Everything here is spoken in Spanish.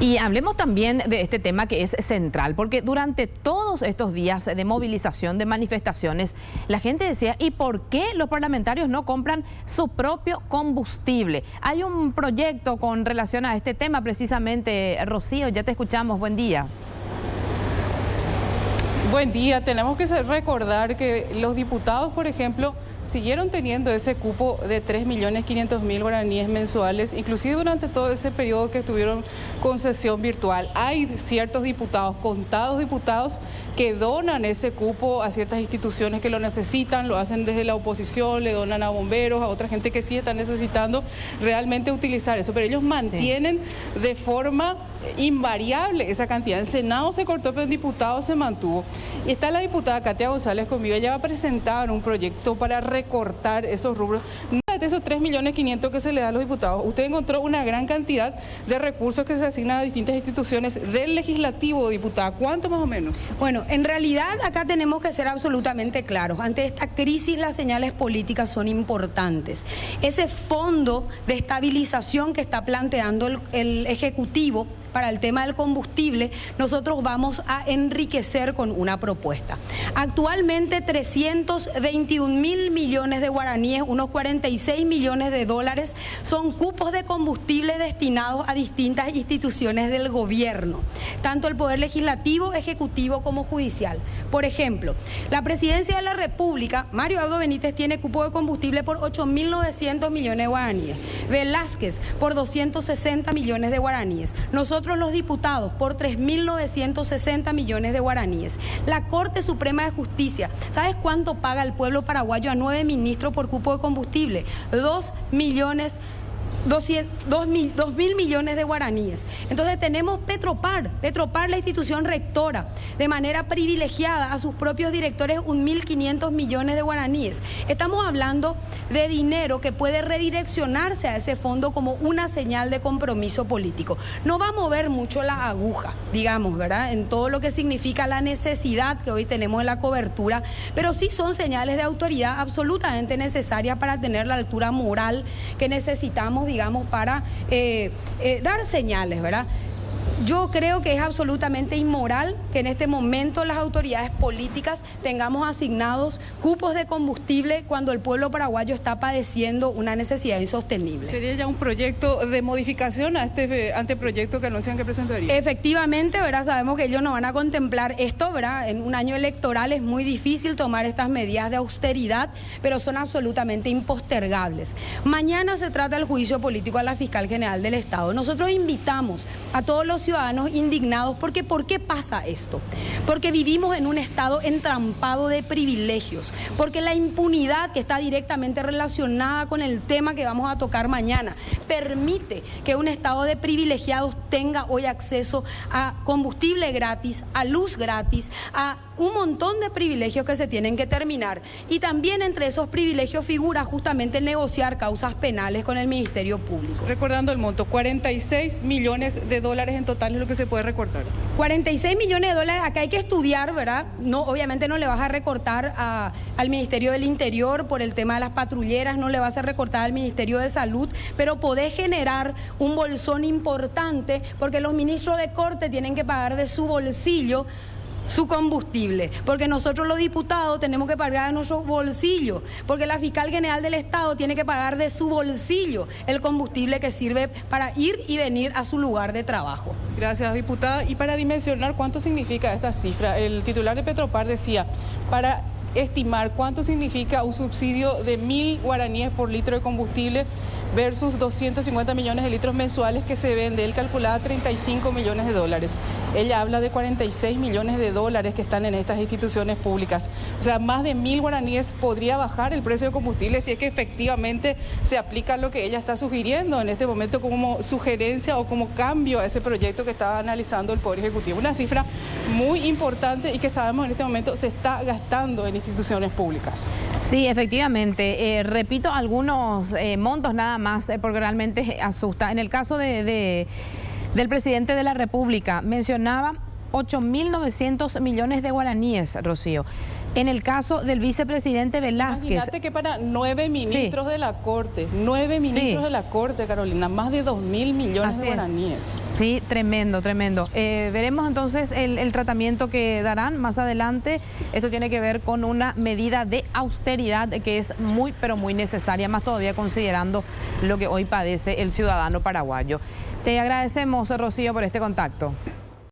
Y hablemos también de este tema que es central, porque durante todos estos días de movilización, de manifestaciones, la gente decía, ¿y por qué los parlamentarios no compran su propio combustible? Hay un proyecto con relación a este tema precisamente. Rocío, ya te escuchamos, buen día. Buen día, tenemos que recordar que los diputados, por ejemplo, siguieron teniendo ese cupo de 3.500.000 guaraníes mensuales, inclusive durante todo ese periodo que estuvieron con sesión virtual. Hay ciertos diputados, contados diputados, que donan ese cupo a ciertas instituciones que lo necesitan, lo hacen desde la oposición, le donan a bomberos, a otra gente que sí está necesitando realmente utilizar eso, pero ellos mantienen de forma invariable esa cantidad. En Senado se cortó, pero en diputados se mantuvo. Y está la diputada Katia González conmigo, ella va a presentar un proyecto para recortar esos rubros. De esos 3.500.000 que se le da a los diputados, usted encontró una gran cantidad de recursos que se asignan a distintas instituciones del legislativo, diputada. ¿Cuánto más o menos? Bueno, en realidad acá tenemos que ser absolutamente claros. Ante esta crisis las señales políticas son importantes. Ese fondo de estabilización que está planteando el Ejecutivo para el tema del combustible, nosotros vamos a enriquecer con una propuesta. Actualmente 321.000 millones de guaraníes, unos 46 millones de dólares, son cupos de combustible destinados a distintas instituciones del gobierno, tanto el Poder Legislativo, Ejecutivo como Judicial. Por ejemplo, la Presidencia de la República, Mario Abdo Benítez, tiene cupo de combustible por 8.900 millones de guaraníes, Velázquez por 260 millones de guaraníes, nosotros los diputados por 3.960 millones de guaraníes. La Corte Suprema de Justicia, ¿sabes cuánto paga el pueblo paraguayo a 9 ministros por cupo de combustible? 2.000 millones de guaraníes. Entonces tenemos Petropar, la institución rectora, de manera privilegiada a sus propios directores 1.500 millones de guaraníes. Estamos hablando de dinero que puede redireccionarse a ese fondo como una señal de compromiso político. No va a mover mucho la aguja, digamos, ¿verdad?, en todo lo que significa la necesidad que hoy tenemos en la cobertura, pero sí son señales de autoridad absolutamente necesarias para tener la altura moral que necesitamos, digamos, para dar señales, ¿verdad? Yo creo que es absolutamente inmoral que en este momento las autoridades políticas tengamos asignados cupos de combustible cuando el pueblo paraguayo está padeciendo una necesidad insostenible. ¿Sería ya un proyecto de modificación a este anteproyecto que anuncian que presentaría? Efectivamente, ¿verdad? Sabemos que ellos no van a contemplar esto, ¿verdad? En un año electoral es muy difícil tomar estas medidas de austeridad, pero son absolutamente impostergables. Mañana se trata el juicio político a la fiscal general del Estado. Nosotros invitamos a todos los ciudadanos indignados, porque ¿por qué pasa esto? Porque vivimos en un estado entrampado de privilegios, porque la impunidad que está directamente relacionada con el tema que vamos a tocar mañana permite que un estado de privilegiados tenga hoy acceso a combustible gratis, a luz gratis, a un montón de privilegios que se tienen que terminar. Y también entre esos privilegios figura justamente negociar causas penales con el Ministerio Público. Recordando el monto, 46 millones de dólares en total es lo que se puede recortar. 46 millones de dólares, acá hay que estudiar, ¿verdad? No, obviamente no le vas a recortar al Ministerio del Interior por el tema de las patrulleras, no le vas a recortar al Ministerio de Salud, pero podés generar un bolsón importante porque los ministros de Corte tienen que pagar de su bolsillo su combustible, porque nosotros los diputados tenemos que pagar de nuestro bolsillo, porque la fiscal general del Estado tiene que pagar de su bolsillo el combustible que sirve para ir y venir a su lugar de trabajo. Gracias, diputada. Y para dimensionar cuánto significa esta cifra, el titular de Petropar decía, para estimar cuánto significa un subsidio de 1.000 guaraníes por litro de combustible versus 250 millones de litros mensuales que se vende, él calculaba 35 millones de dólares. Ella habla de 46 millones de dólares que están en estas instituciones públicas. O sea, más de 1.000 guaraníes podría bajar el precio de combustible si es que efectivamente se aplica lo que ella está sugiriendo en este momento como sugerencia o como cambio a ese proyecto que estaba analizando el Poder Ejecutivo. Una cifra muy importante y que sabemos en este momento se está gastando en instituciones públicas. Sí, efectivamente. Repito algunos montos nada más, porque realmente asusta. En el caso del presidente de la República, mencionaba 8.900 millones de guaraníes, Rocío. En el caso del vicepresidente Velázquez... Imagínate que para 9 ministros de la Corte, 9 ministros de la Corte, Carolina, más de 2.000 millones de guaraníes. Sí, tremendo, tremendo. Veremos entonces el tratamiento que darán más adelante. Esto tiene que ver con una medida de austeridad que es muy, pero muy necesaria, más todavía considerando lo que hoy padece el ciudadano paraguayo. Te agradecemos, Rocío, por este contacto.